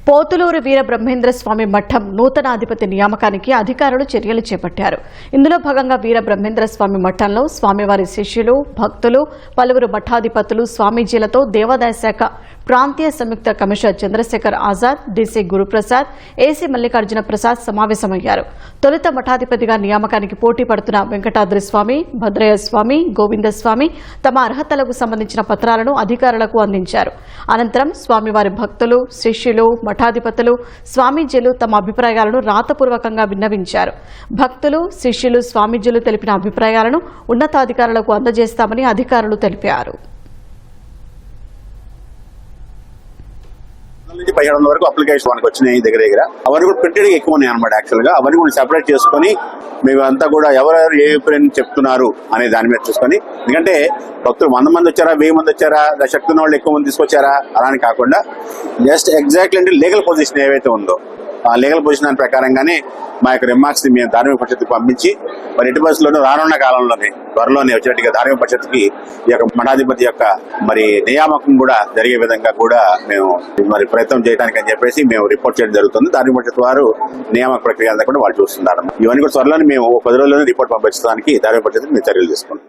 పోతులూరు వీర బ్రహ్మేంద్ర స్వామి మఠం నూతన అధిపతి నియామకానికి అధికారులు చర్యలు చేపట్టారు. ఇందులో భాగంగా వీర బ్రహ్మేంద్ర స్వామి మఠంలో స్వామివారి శిష్యులు, భక్తులు, పలువురు మఠాధిపతులు, స్వామీజీలతో దేవాదాయ శాఖ ప్రాంతీయ సంయుక్త commissioner Chandrashekar Azad, DC Guruprasad, AC Mallikarjuna Prasad సమావేశమయ్యారు. తొలుత మఠాధిపతిగా నియామకానికి పోటీ పడుతున్న వెంకటాద్రి స్వామి, భద్రయ్య స్వామి, గోవిందస్వామి తమ అర్హతలకు సంబంధించిన పత్రాలను అధికారులకు అందించారు. అనంతరం స్వామివారి భక్తులు, శిష్యులు, మఠాధిపతులు, స్వామీజీలు తమ అభిప్రాయాలను రాతపూర్వకంగా విన్నవించారు. భక్తులు, శిష్యులు, స్వామీజీలు తెలిపిన అభిప్రాయాలను ఉన్నతాధికారులకు అందజేస్తామని అధికారులు తెలిపారు. 1700 వరకు అప్లికేషన్ మనకు వచ్చినాయి దగ్గర. అవన్నీ కూడా ప్రింటెడ్ ఎక్కువ ఉన్నాయి అనమాట. యాక్చువల్ గా అవన్నీ కూడా సెపరేట్ చేసుకుని మేమంతా కూడా ఎవరెవరు ఏ అభిప్రాయం చెప్తున్నారు అనే దాని మీద చూసుకొని, ఎందుకంటే భక్తులు 100 మంది వచ్చారా, 1000 మంది వచ్చారా, శక్తి ఉన్న వాళ్ళు ఎక్కువ మంది తీసుకొచ్చారా అలా అని కాకుండా జస్ట్ ఎగ్జాక్ట్లీ అంటే లీగల్ పొజిషన్ ఏవైతే ఉందో ఆ లీగల్ పొజిషన్ ప్రకారంగానే మా యొక్క రిమార్క్స్ ని మేము ధార్మిక పరిషత్కి పంపించి మరి ఎట్టి పరిస్థితుల్లోనూ రానున్న కాలంలోనే త్వరలోనే వచ్చేట్టుగా ధార్మిక పరిషత్కి ఈ యొక్క మఠాధిపతి యొక్క మరి నియామకం కూడా జరిగే విధంగా కూడా మేము మరి ప్రయత్నం చేయడానికి అని చెప్పేసి మేము రిపోర్ట్ చేయడం జరుగుతుంది. ధార్మిక పరిషత్ వారు నియామక ప్రక్రియ అంతా కూడా వాళ్ళు చూస్తున్నారు. ఇవన్నీ కూడా త్వరలోనే మేము 10 రోజుల్లోనే రిపోర్ట్ పంపించడానికి ధార్మిక పరిషత్కి మేము చర్యలు తీసుకుంటాం.